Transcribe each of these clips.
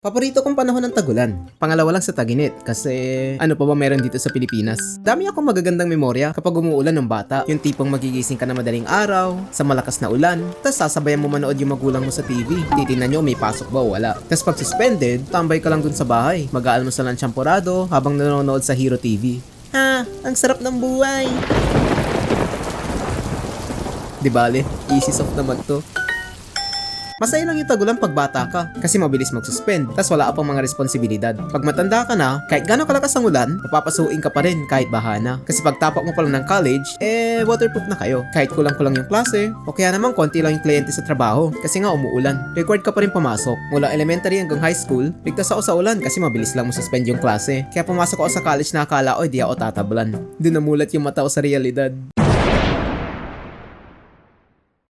Paborito kong panahon ng tagulan. Pangalawa lang sa taginit kasi ano pa ba meron dito sa Pilipinas? Dami akong magagandang memorya kapag umuulan ng bata. Yung tipong magigising ka na madaling araw, sa malakas na ulan, tas sasabayan mo manood yung magulang mo sa TV. Titingnan nyo may pasok ba o wala. Tas pag suspended, tambay ka lang dun sa bahay. Mag-aalmusal ng champorado habang nanonood sa Hero TV. Ha, ang sarap ng buhay! Di bale, easy soft naman to. Masaya lang yung tagulan pag bata ka kasi mabilis mag-suspend tas wala pa pang mga responsibilidad. Pag matanda ka na, kahit gano'ng kalakas ang ulan, mapapasuin ka pa rin kahit bahana. Kasi pag tapak mo pa lang ng college, waterproof na kayo. Kahit kulang-kulang yung klase, o kaya naman konti lang yung kliyente sa trabaho kasi nga umuulan. Required ka pa rin pumasok. Mula elementary hanggang high school, ligtas ako sa ulan kasi mabilis lang mo-suspend yung klase. Kaya pumasok ako sa college na akala ko di ako tatablan. Doon namulat yung mata ko sa realidad.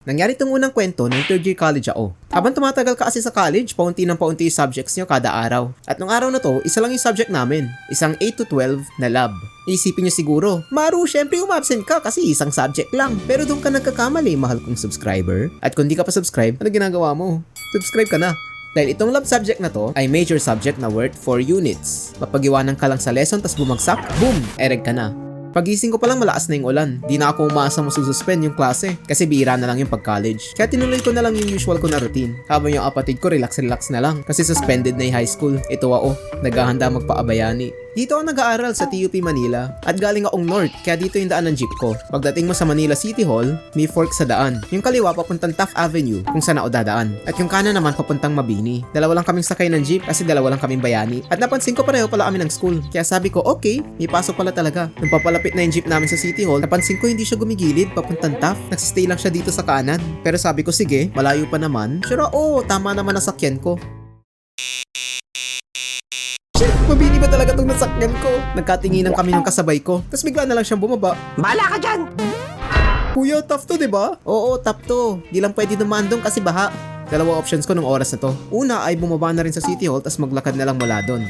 Nangyari itong unang kwento nung third year college ako. Habang tumatagal ka kasi sa college, paunti ng paunti yung subjects nyo kada araw. At nung araw na to, isa lang yung subject namin. Isang 8 to 12 na lab. Isipin nyo siguro, Maru, syempre umabsent ka kasi isang subject lang. Pero doon ka nagkakamali, mahal kong subscriber. At kung di ka pa subscribe, ano ginagawa mo? Subscribe ka na. Dahil itong lab subject na to ay major subject na worth 4 units. Mapagiwanan ka lang sa lesson tas bumagsak, boom, ereg ka na. Pagising ko palang malakas na yung ulan. Di na ako umaasa mo suspend yung klase kasi bihira na lang yung pag-college. Kaya tinuloy ko na lang yung usual ko na routine. Habang yung kapatid ko relax na lang kasi suspended na yung high school. Ito ako, naghahanda magpaabayani. Dito ako nag-aaral sa TUP Manila at galing akong north kaya dito yung daan ng jeep ko. Pagdating mo sa Manila City Hall, may fork sa daan. Yung kaliwa papuntang Taft Avenue kung saan ako dadaan. At yung kanan naman papuntang Mabini. Dalawa lang kaming sakay ng jeep kasi dalawa lang kaming bayani. At napansin ko pareho pala kami ng school. Kaya sabi ko, okay, may pasok pala talaga. Nung papalapit na yung jeep namin sa City Hall, napansin ko hindi siya gumigilid papuntang Taft. Nagsistay lang siya dito sa kanan. Pero sabi ko, sige, malayo pa naman. Sure, tama naman ang sakyan ko. Mabini ba talaga itong nasakyan ko? Nagkatinginan kami ng kasabay ko. Tapos bigla na lang siyang bumaba. Bahala ka dyan! Kuya, tough to, diba? Oo, tough to. Di lang pwede dumaan doon kasi baha. Dalawa options ko nung oras na to. Una ay bumaba na rin sa City Hall tapos maglakad na lang mula doon.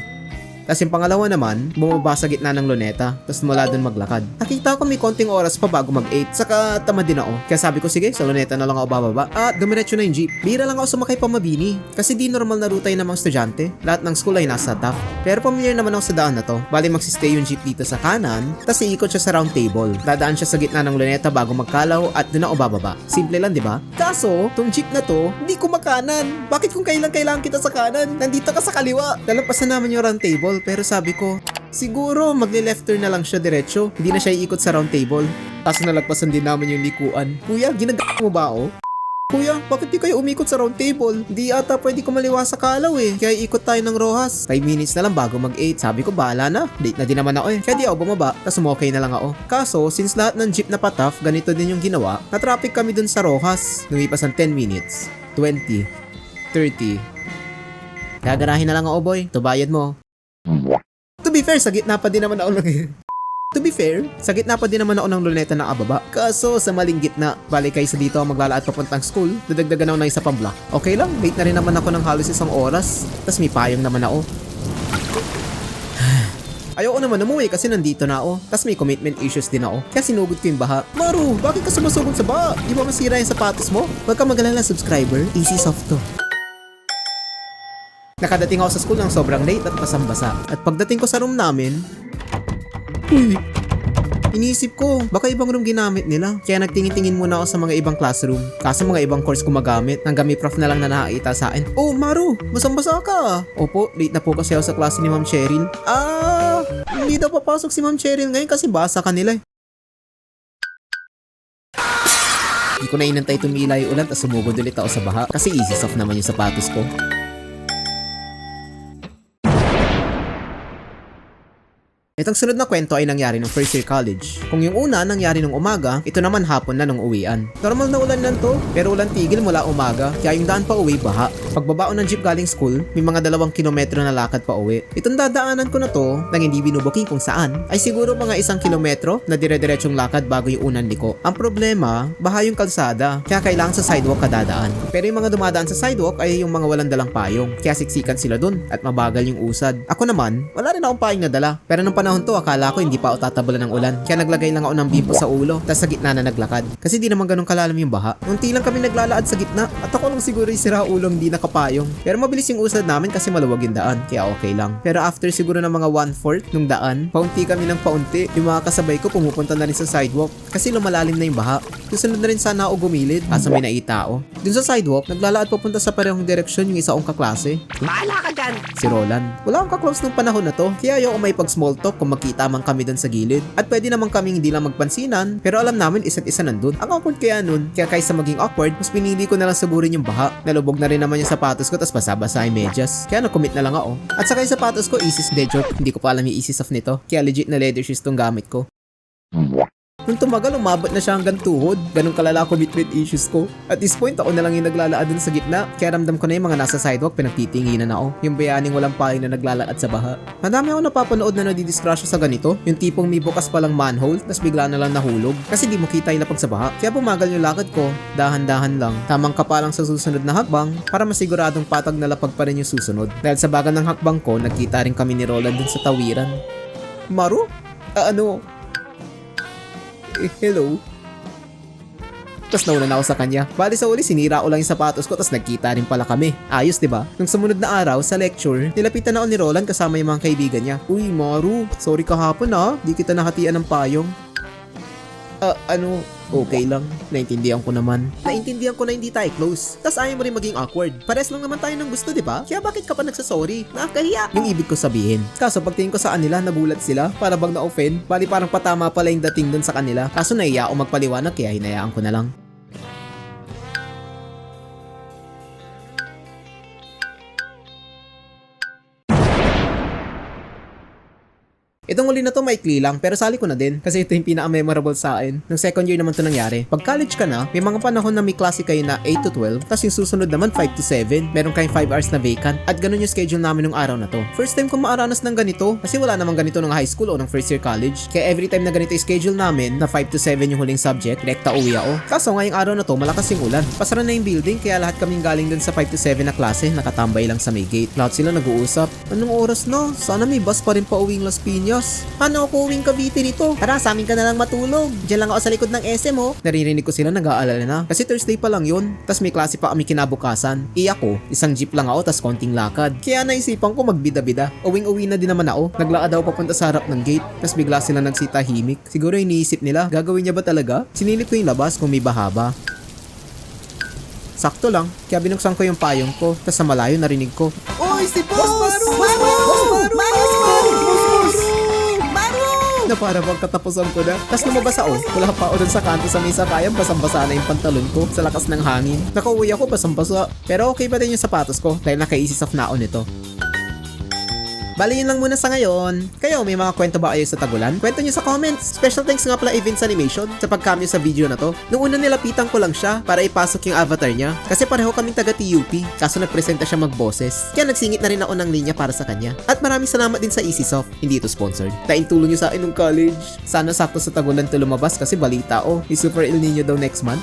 Tapos yung pangalawa naman, bumaba sa gitna ng luneta, tapos mula doon maglakad. Nakita ko may konting oras pa bago mag-8, saka tamad din ako. Kaya sabi ko, sige, sa luneta na lang ako bababa. At dumiretso na yung jeep. Bira lang ako sumakay pa Mabini, kasi di normal na ruta yun ng mga estudyante. Lahat ng school ay nasa top. Pero familiar naman ako sa daan na to. Bali magsistay yung jeep dito sa kanan, tapos iikot siya sa round table. Dadaan siya sa gitna ng luneta bago magkalaw at doon ako bababa. Simple lang, di ba? Kaso, tong jeep na to, hindi ko makanan. Bakit kung kailan kita sa kanan? Nandito ka sa kaliwa. Lalampasan naman yung round table. Pero sabi ko, siguro magle-left turn na lang siya diretso. Hindi na siya iikot sa round table. Tapos nalagpasan din naman yung likuan. Kuya, ginagawa mo ba ako? Kuya, bakit di kayo umikot sa round table? Di ata pwede kumaliwa sa kalaw eh. Kaya ikot tayo ng Rojas. 5 minutes na lang bago mag-8. Sabi ko, bahala na. Late na din naman ako eh. Kaya di ako bumaba. Tapos umokay na lang ako. Kaso, since lahat ng jeep na pataf, ganito din yung ginawa, na-traffic kami dun sa Rojas. Lumipas ang 10 minutes. 20. 30. Gagarahin na lang ako, boy. Ito bayad mo. To be fair, sa gitna pa din naman ako ng luneta na ababa. Kaso sa maling gitna, balik kayo sa dito ako maglalaat papuntang school, dadagdagan ako ng isa pang block. Okay lang, late na rin naman ako ng halos isang oras. Tas may payong naman ako. Ayoko naman umuwi kasi nandito na ako. Tas may commitment issues din ako. Kaya sinugod ko yung baha. Maru, bakit ka sumasugod sa baha? Di ba masira yung sapatos mo? Huwag ka mag-alala, subscriber. Easy soft to. Nakadating ako sa school ng sobrang late at basang-basa. At pagdating ko sa room namin, iniisip ko, baka ibang room ginamit nila. Kaya nagtingin-tingin muna ako sa mga ibang classroom. Kaso mga ibang course ko magamit. Hanggang may prof na lang na nakakita sa akin. Oh, Maru, basang-basa ka. Opo, late na po kasi ako sa klase ni Ma'am Cheryl. Hindi daw papasok si Ma'am Cheryl ngayon kasi basa kanila eh. Hindi ko na inantay tumila yung ulan at sumugod ulit ako sa baha. Kasi easy soft naman yung sapatos ko. Itong sunod na kwento ay nangyari ng first year college. Kung yung una nangyari ng umaga, ito naman hapon na nung uwian. Normal na ulan lang to, pero ulan tigil mula umaga, kaya yung daan pa uwi baha. Pagbabao ng jeep galing school, may mga 2 kilometro na lakad pa uwi. Itong dadaanan ko na to, nang hindi binubuking kung saan, ay siguro mga 1 kilometro na dire-diretsong lakad bago yung unang liko. Ang problema, baha yung kalsada, kaya kailangan sa sidewalk ka dadaan. Pero yung mga dumadaan sa sidewalk ay yung mga walang dalang payong, kaya siksikan sila dun at mabagal yung usad. Ako naman, wala rin akong payong na dala, pero nung panahon panahon to, akala ko hindi pa ako tatabulan ng ulan. Kaya naglagay lang ako ng bimpo sa ulo, tas sa gitna na naglakad. Kasi di naman ganun kalalim yung baha. Unti lang kami naglalaad sa gitna, at ako lang siguro yung sira ulo hindi nakapayong. Pero mabilis yung usad namin kasi maluwag yung daan, kaya okay lang. Pero after siguro ng mga 1/4 nung daan, paunti kami ng paunti. Yung mga kasabay ko pumupunta na rin sa sidewalk kasi lumalalim na yung baha. Susunod na rin sana ako gumilid, kaso may naitao. Dun sa sidewalk, naglalaad papunta sa parehong direksyon yung isa kong kaklase. Bahala ka dyan! Si Roland. Wala akong kaklose nung panahon na to, kaya ayoko may pag-small talk kung magkita man kami dun sa gilid. At pwede naman kaming hindi lang magpansinan, pero alam namin isa't isa nandun. Ang awkward kaya nun, kaya kaysa maging awkward, mas pinili ko na lang saburin yung baha. Nalubog na rin naman yung sapatos ko, tas basa-basa yung medyas. Kaya nag-commit na lang ako. At saka yung sapatos ko, Isis de joke. Hindi ko pa alam yung Isis of nito, kaya legit na leather shoes tong gamit ko. Nung tumagal, umabot na siya hanggang tuhod. Ganun kalala commitment issues ko. At this point, ako na lang yung naglalaad dun sa gitna. Kaya ramdam ko na yung mga nasa sidewalk, pinagtitinginan ako. Yung bayaning walang paling na naglalaad sa baha. Madami ako napapanood na nadidisgrasya sa ganito. Yung tipong may bukas palang manhole, tas bigla na lang nahulog. Kasi di mo kita yung lapag sa baha. Kaya bumagal yung lakad ko, dahan-dahan lang. Tamang kapalang sa susunod na hakbang, para masiguradong patag na lapag pa rin yung susunod. Dahil sa bagan ng hakbang ko, nagkita rin kami ni Roland dun sa tawiran. Maru? Hello? Tapos nauna na ako sa kanya. Bali sa uli, sinira ko lang yung sapatos ko, tapos nagkita rin pala kami. Ayos, diba? Nung sumunod na araw, sa lecture, nilapitan ako ni Roland kasama yung mga kaibigan niya. Uy, Maru, sorry kahapon di kita nakatian ng payong. Okay lang. Naintindihan ko naman. Naintindihan ko na hindi tayo close. Tas ayaw mo rin maging awkward. Pares lang naman tayo ng gusto, di ba? Kaya bakit ka pa nagsasorry? Nakakahiya. Yung ibig ko sabihin. Kaso pagtingin ko sa kanila, nagulat sila. Para bang na-offend. Bali parang patama pala yung dating dun sa kanila. Kaso naiya ako magpaliwanag kaya hinayaan ko na lang. Itong uli na to maikli lang, pero sali ko na din kasi ito yung pinaka-memorable sa akin. Nung second year naman to nangyari. Pag college ka na, may mga panahon na may klase kayo na 8 to 12, tapos yung susunod naman 5 to 7. Meron kayong 5 hours na vacant, at ganun yung schedule namin nung araw na to. First time ko maaranas ng ganito, kasi wala namang ganito nung high school o nung first year college. Kaya every time na ganito yung schedule namin, na 5 to 7 yung huling subject, rekta uwi ako. Kaso ngayong araw na to, malakas yung ulan. Pasara na yung building, kaya lahat kaming galing dun sa 5 to 7 na klase, nakatambay lang sa may gate. Lahat sila nag-uusap. Anong oras na? Sana may bus pa rin pa uwing Las Piñas. Paano ako uwing Cavite nito? Tara, sa amin ka na lang matulog. Diyan lang ako sa likod ng SM Naririnig ko sila nag-aalala na. Kasi Thursday pa lang yun. Tas may klase pa kami kinabukasan. Ako, isang jeep lang ako tas konting lakad. Kaya naisipan ko magbida-bida. Uwing-uwi na din naman ako. Naglakad ako papunta sa harap ng gate. Tas bigla sila nagsitahimik. Siguro iniisip nila, gagawin niya ba talaga? Sinilip ko yung labas kung may bahaba. Sakto lang, kaya binuksan ko yung payong ko. Tas sa malayo narinig ko, "Oy, si Boss! Na para bang katapusan ko na. Tapos lumabas ako. Wala pa ako dun sa kanto sa mesa, kaya basang-basa na yung pantalon ko sa lakas ng hangin. Nakauwi ako basang-basa. Pero okay pa din yung sapatos ko dahil naka-easy soft na ako nito. Bali yun lang muna sa ngayon. Kayo, may mga kwento ba kayo sa Tagulan? Kwento nyo sa comments. Special thanks nga pala Events Animation sa pag-cameo sa video na to. Noong una nilapitan ko lang siya para ipasok yung avatar niya. Kasi pareho kaming taga TUP. Kaso nagpresenta siya mag-bosses. Kaya nagsingit na rin ako ng linya para sa kanya. At maraming salamat din sa EasySoft. Hindi ito sponsored. Tain tulong nyo sa akin nung college. Sana sakto sa Tagulan to lumabas kasi balita may Super El Nino daw next month.